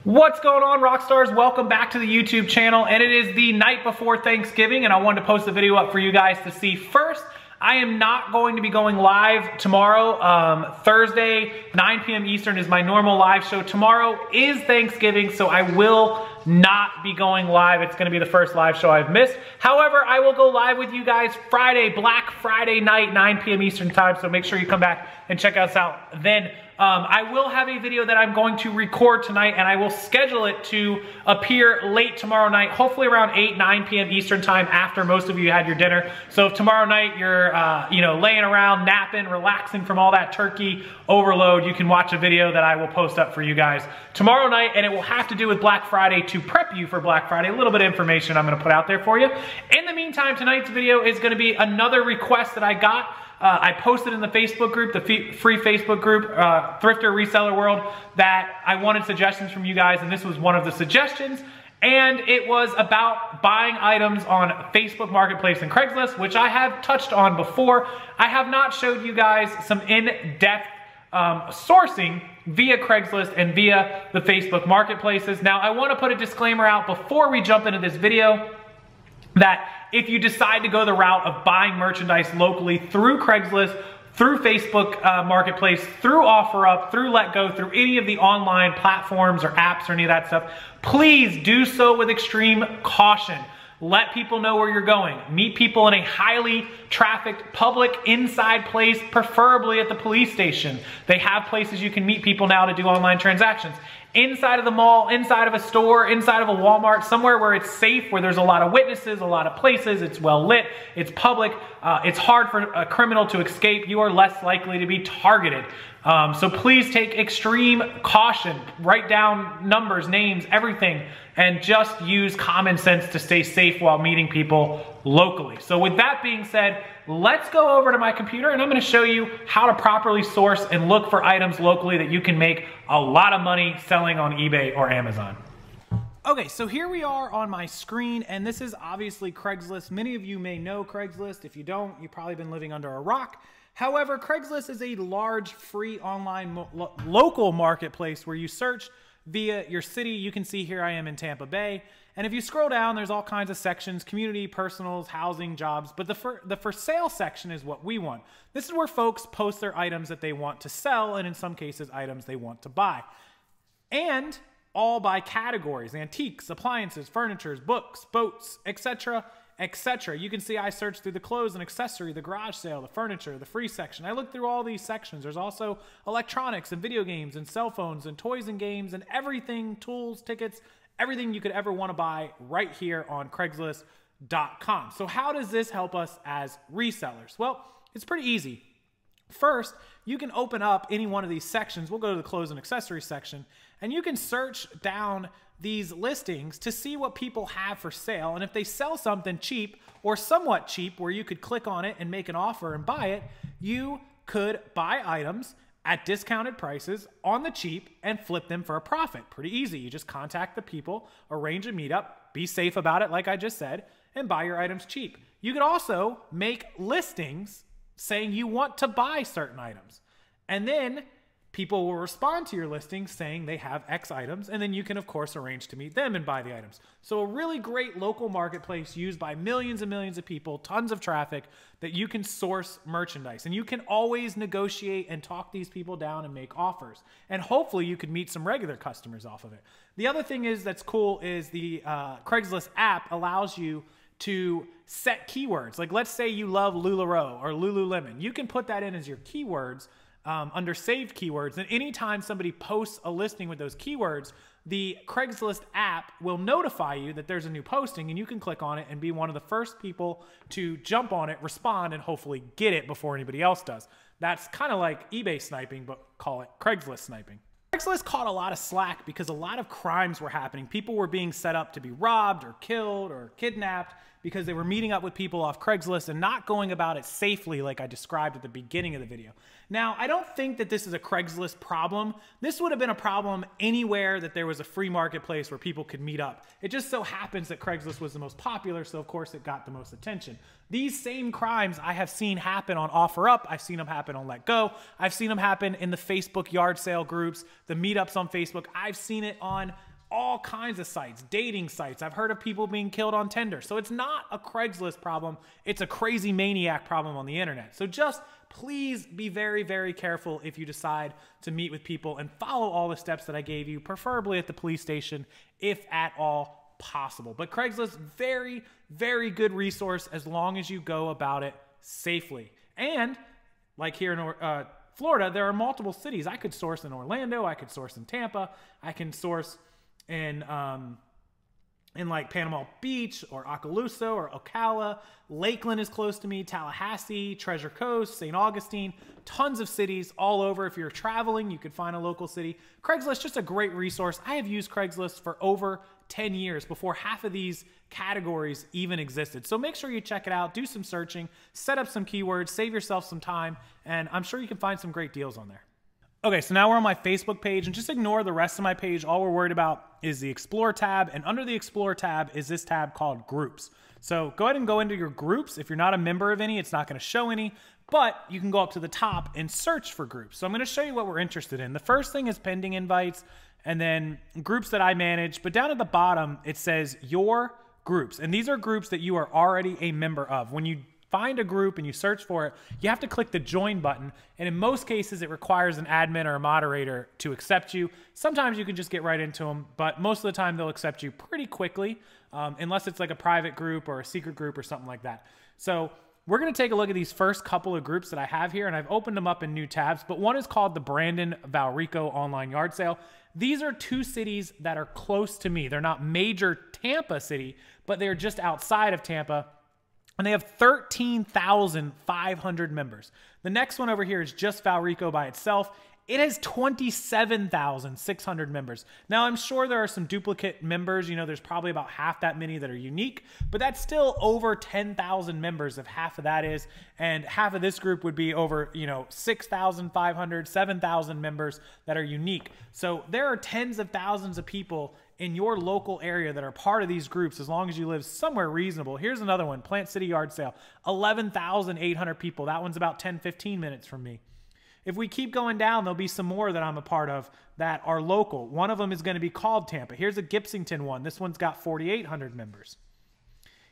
What's going on, Rockstars? Welcome back to the YouTube channel, and it is the night before Thanksgiving, and I wanted to post a video up for you guys to see. First, I am not going to be going live tomorrow. Thursday, 9 p.m. Eastern is my normal live show. Tomorrow is Thanksgiving, so I will not be going live. It's going to be the first live show I've missed. However, I will go live with you guys Friday, Black Friday night, 9 p.m. Eastern time, so make sure you come back and check us out then. I will have a video that I'm going to record tonight, and I will schedule it to appear late tomorrow night, hopefully around 8, 9 p.m. Eastern time after most of you had your dinner. So if tomorrow night you're laying around, napping, relaxing from all that turkey overload, you can watch a video that I will post up for you guys tomorrow night, and it will have to do with Black Friday to prep you for Black Friday. A little bit of information I'm going to put out there for you. In the meantime, tonight's video is going to be another request that I got. I posted in the Facebook group, the free Facebook group, Thrifter Reseller World, that I wanted suggestions from you guys, and this was one of the suggestions. And it was about buying items on Facebook Marketplace and Craigslist, which I have touched on before. I have not showed you guys some in-depth sourcing via Craigslist and via the Facebook Marketplaces. Now, I want to put a disclaimer out before we jump into this video that if you decide to go the route of buying merchandise locally through Craigslist, through Facebook Marketplace, through OfferUp, through LetGo, through any of the online platforms or apps or any of that stuff, please do so with extreme caution. Let people know where you're going. Meet people in a highly trafficked public inside place, preferably at the police station. They have places you can meet people now to do online transactions. Inside of the mall, inside of a store, inside of a Walmart, somewhere where it's safe, where there's a lot of witnesses, a lot of places, it's well lit, it's public, it's hard for a criminal to escape, you are less likely to be targeted. So please take extreme caution. Write down numbers, names, everything, and just use common sense to stay safe while meeting people locally. So with that being said, let's go over to my computer and I'm going to show you how to properly source and look for items locally that you can make a lot of money selling on eBay or Amazon. Okay, so here we are on my screen, and this is obviously Craigslist. Many of you may know Craigslist. If you don't, you've probably been living under a rock. However, Craigslist is a large, free online local marketplace where you search via your city. You can see here I am in Tampa Bay. And if you scroll down, there's all kinds of sections: community, personals, housing, jobs. But the for sale section is what we want. This is where folks post their items that they want to sell, and in some cases, items they want to buy. And all by categories: antiques, appliances, furnitures, books, boats, etc., etc. You can see I searched through the clothes and accessory, the garage sale, the furniture, the free section. I looked through all these sections. There's also electronics and video games and cell phones and toys and games and everything, tools, tickets, everything you could ever want to buy right here on Craigslist.com. So how does this help us as resellers? Well, it's pretty easy. First, you can open up any one of these sections. We'll go to the clothes and accessories section, and you can search down these listings to see what people have for sale. And if they sell something cheap or somewhat cheap where you could click on it and make an offer and buy it, you could buy items at discounted prices on the cheap and flip them for a profit. Pretty easy. You just contact the people, arrange a meetup, be safe about it like I just said, and buy your items cheap. You could also make listings saying you want to buy certain items, and then people will respond to your listing saying they have X items, and then you can, of course, arrange to meet them and buy the items. So a really great local marketplace used by millions and millions of people, tons of traffic, that you can source merchandise. And you can always negotiate and talk these people down and make offers. And hopefully you can meet some regular customers off of it. The other thing that's cool is the Craigslist app allows you to set keywords. Like, let's say you love LuLaRoe or Lululemon. You can put that in as your keywords under saved keywords, and anytime somebody posts a listing with those keywords, the Craigslist app will notify you that there's a new posting, and you can click on it and be one of the first people to jump on it, respond, and hopefully get it before anybody else does. That's kind of like eBay sniping, but call it Craigslist sniping. Craigslist caught a lot of slack because a lot of crimes were happening. People were being set up to be robbed or killed or kidnapped because they were meeting up with people off Craigslist and not going about it safely like I described at the beginning of the video. Now, I don't think that this is a Craigslist problem. This would have been a problem anywhere that there was a free marketplace where people could meet up. It just so happens that Craigslist was the most popular, so of course it got the most attention. These same crimes I have seen happen on OfferUp. I've seen them happen on LetGo. I've seen them happen in the Facebook yard sale groups, the meetups on Facebook. I've seen it on all kinds of sites, dating sites. I've heard of people being killed on Tinder. So it's not a Craigslist problem. It's a crazy maniac problem on the internet. So just please be very, very careful if you decide to meet with people, and follow all the steps that I gave you, preferably at the police station, if at all possible. But Craigslist, very, very good resource as long as you go about it safely. And like here in Florida, there are multiple cities. I could source in Orlando. I could source in Tampa. I can source in like Panama Beach or Okaloosa or Ocala. Lakeland is close to me, Tallahassee, Treasure Coast, St. Augustine, tons of cities all over. If you're traveling, you could find a local city. Craigslist, just a great resource. I have used Craigslist for over 10 years before half of these categories even existed. So make sure you check it out, do some searching, set up some keywords, save yourself some time, and I'm sure you can find some great deals on there. Okay, so now we're on my Facebook page, and just ignore the rest of my page. All we're worried about is the Explore tab, and under the Explore tab is this tab called Groups. So go ahead and go into your groups. If you're not a member of any, it's not going to show any, but you can go up to the top and search for groups. So I'm going to show you what we're interested in. The first thing is pending invites, and then groups that I manage, but down at the bottom, it says Your Groups, and these are groups that you are already a member of. When you find a group and you search for it, you have to click the join button. And in most cases, it requires an admin or a moderator to accept you. Sometimes you can just get right into them, but most of the time they'll accept you pretty quickly, unless it's like a private group or a secret group or something like that. So we're going to take a look at these first couple of groups that I have here, and I've opened them up in new tabs, but one is called the Brandon Valrico Online Yard Sale. These are two cities that are close to me. They're not major Tampa city, but they're just outside of Tampa. And they have 13,500 members. The next one over here is just Valrico by itself. It has 27,600 members. Now, I'm sure there are some duplicate members. You know, there's probably about half that many that are unique, but that's still over 10,000 members if half of that is. And half of this group would be over, 6,500, 7,000 members that are unique. So there are tens of thousands of people in your local area that are part of these groups, as long as you live somewhere reasonable. Here's another one, Plant City Yard Sale, 11,800 people. That one's about 10, 15 minutes from me. If we keep going down, there'll be some more that I'm a part of that are local. One of them is going to be called Tampa. Here's a Gibsonton one. This one's got 4,800 members.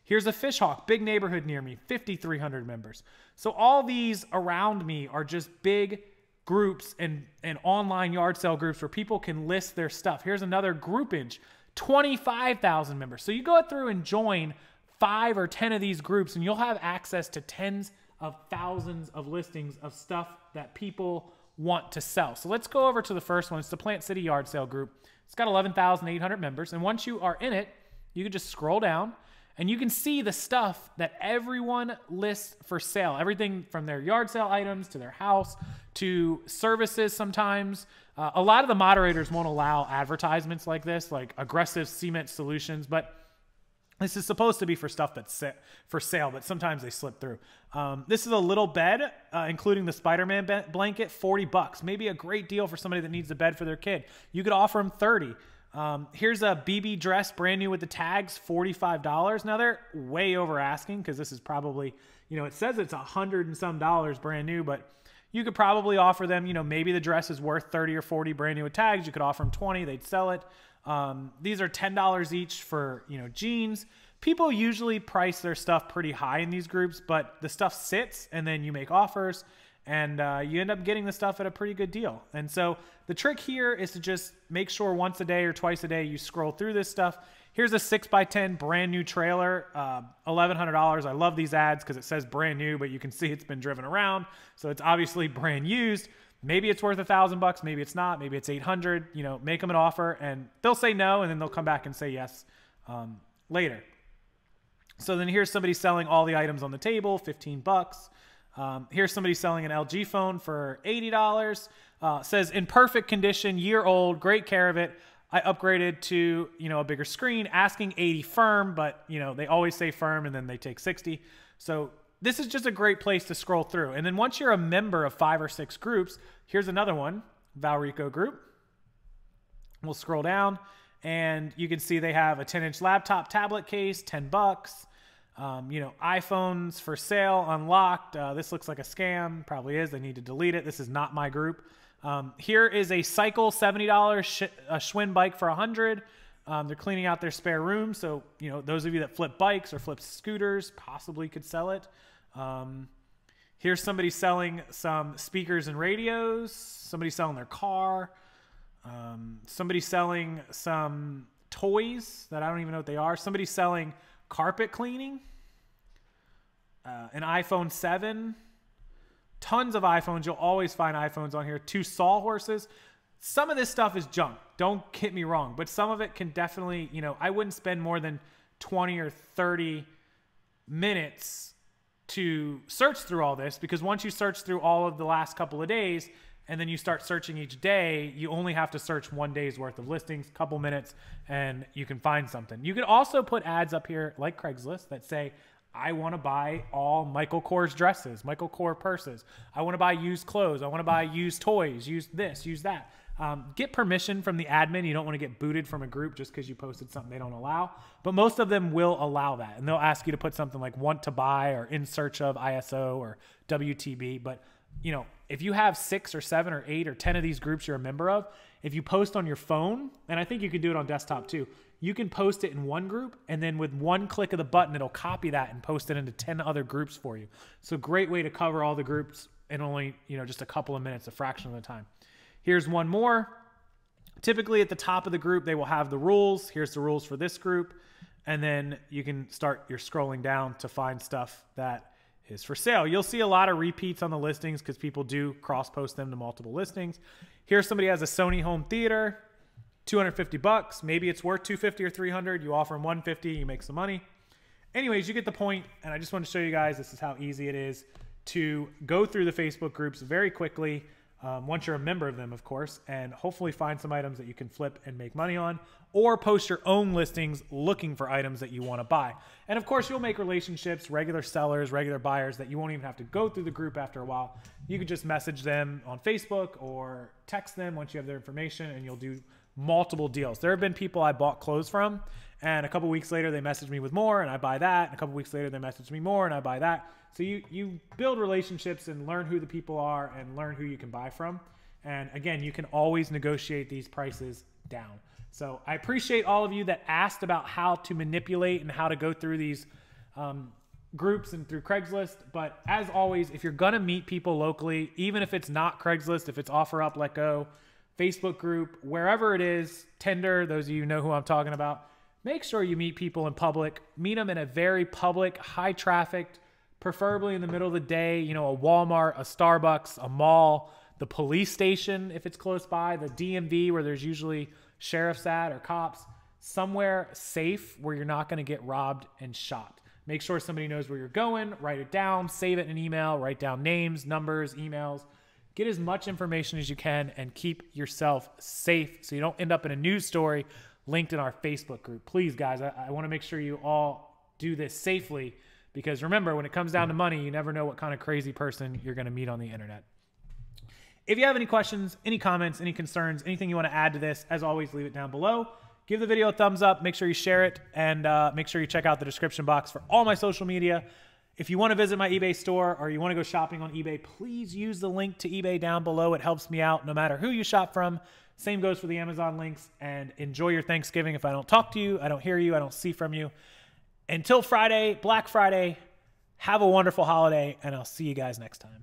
Here's a Fishhawk, big neighborhood near me, 5,300 members. So all these around me are just big groups and online yard sale groups where people can list their stuff. Here's another groupage, 25,000 members. So you go through and join 5 or 10 of these groups, and you'll have access to tens of thousands of listings of stuff that people want to sell. So let's go over to the first one. It's the Plant City Yard Sale group. It's got 11,800 members. And once you are in it, you can just scroll down and you can see the stuff that everyone lists for sale. Everything from their yard sale items to their house to services sometimes. A lot of the moderators won't allow advertisements like this, like aggressive cement solutions, but this is supposed to be for stuff that's for sale, but sometimes they slip through. This is a little bed, including the Spider-Man blanket, $40. Maybe a great deal for somebody that needs a bed for their kid. You could offer them $30. Here's a BB dress, brand new with the tags, $45. Now they're way over asking because this is probably, it says it's $100 and some brand new, but you could probably offer them, maybe the dress is worth 30 or 40 brand new with tags. You could offer them 20, they'd sell it. These are $10 each for, jeans. People usually price their stuff pretty high in these groups, but the stuff sits and then you make offers and you end up getting the stuff at a pretty good deal. And so the trick here is to just make sure once a day or twice a day you scroll through this stuff. Here's a 6x10 brand new trailer, $1,100. I love these ads because it says brand new, but you can see it's been driven around. So it's obviously brand used. Maybe it's worth $1,000, maybe it's not, maybe it's 800, make them an offer and they'll say no, and then they'll come back and say yes later. So then here's somebody selling all the items on the table, $15. Here's somebody selling an LG phone for $80. Says in perfect condition, year old, great care of it. I upgraded to, a bigger screen, asking 80 firm, but they always say firm and then they take 60. So this is just a great place to scroll through. And then once you're a member of 5 or 6 groups, here's another one, Valrico group. We'll scroll down and you can see they have a 10-inch laptop tablet case, $10. iPhones for sale, unlocked. This looks like a scam, probably is. They need to delete it. This is not my group. Here is a cycle, $70, a Schwinn bike for $100. They're cleaning out their spare room. So, you know, those of you that flip bikes or flip scooters possibly could sell it. Here's somebody selling some speakers and radios. Somebody selling their car. Somebody selling some toys that I don't even know what they are. Somebody selling carpet cleaning. An iPhone 7. Tons of iPhones. You'll always find iPhones on here. 2 sawhorses. Some of this stuff is junk. Don't get me wrong. But some of it can definitely, you know, I wouldn't spend more than 20 or 30 minutes to search through all this, because once you search through all of the last couple of days and then you start searching each day, you only have to search 1 day's worth of listings, couple minutes, and you can find something. You can also put ads up here like Craigslist that say, I want to buy all Michael Kors dresses, Michael Kors purses. I want to buy used clothes. I want to buy used toys, use this, use that. Get permission from the admin. You don't want to get booted from a group just because you posted something they don't allow. But most of them will allow that. And they'll ask you to put something like want to buy or in search of ISO or WTB. But, you know, if you have 6 or 7 or 8 or 10 of these groups you're a member of, if you post on your phone, and I think you could do it on desktop too, you can post it in one group, and then with one click of the button, it'll copy that and post it into 10 other groups for you. So great way to cover all the groups in only, you know, just a couple of minutes, a fraction of the time. Here's one more. Typically at the top of the group, they will have the rules. Here's the rules for this group. And then you can start your scrolling down to find stuff that is for sale. You'll see a lot of repeats on the listings because people do cross-post them to multiple listings. Here's somebody who has a Sony home theater, 250 bucks. Maybe it's worth 250 or 300. You offer them 150, you make some money. Anyways, you get the point. And I just want to show you guys, this is how easy it is to go through the Facebook groups very quickly. Once you're a member of them, of course, and hopefully find some items that you can flip and make money on, or post your own listings looking for items that you want to buy. And of course, you'll make relationships, regular sellers, regular buyers that you won't even have to go through the group after a while. You could just message them on Facebook or text them once you have their information, and you'll do multiple deals. There have been people I bought clothes from, and a couple weeks later they message me with more, and I buy that. And a couple weeks later they message me more, and I buy that. So you build relationships and learn who the people are and learn who you can buy from. And again, you can always negotiate these prices down. So I appreciate all of you that asked about how to manipulate and how to go through these groups and through Craigslist. But as always, if you're going to meet people locally, even if it's not Craigslist, if it's OfferUp, Let Go, Facebook group, wherever it is, Tinder, those of you who know who I'm talking about, make sure you meet people in public. Meet them in a very public, high trafficked, preferably in the middle of the day, you know, a Walmart, a Starbucks, a mall, the police station if it's close by, the DMV where there's usually sheriffs at or cops, somewhere safe where you're not going to get robbed and shot. Make sure somebody knows where you're going, write it down, save it in an email, write down names, numbers, emails. Get as much information as you can and keep yourself safe so you don't end up in a news story linked in our Facebook group. Please, guys, I want to make sure you all do this safely, because remember, when it comes down to money, you never know what kind of crazy person you're going to meet on the internet. If you have any questions, any comments, any concerns, anything you want to add to this, as always, leave it down below. Give the video a thumbs up. Make sure you share it, and make sure you check out the description box for all my social media. If you want to visit my eBay store or you want to go shopping on eBay, please use the link to eBay down below. It helps me out no matter who you shop from. Same goes for the Amazon links. And enjoy your Thanksgiving. If I don't talk to you, I don't hear you, I don't see from you. Until Friday, Black Friday, have a wonderful holiday, and I'll see you guys next time.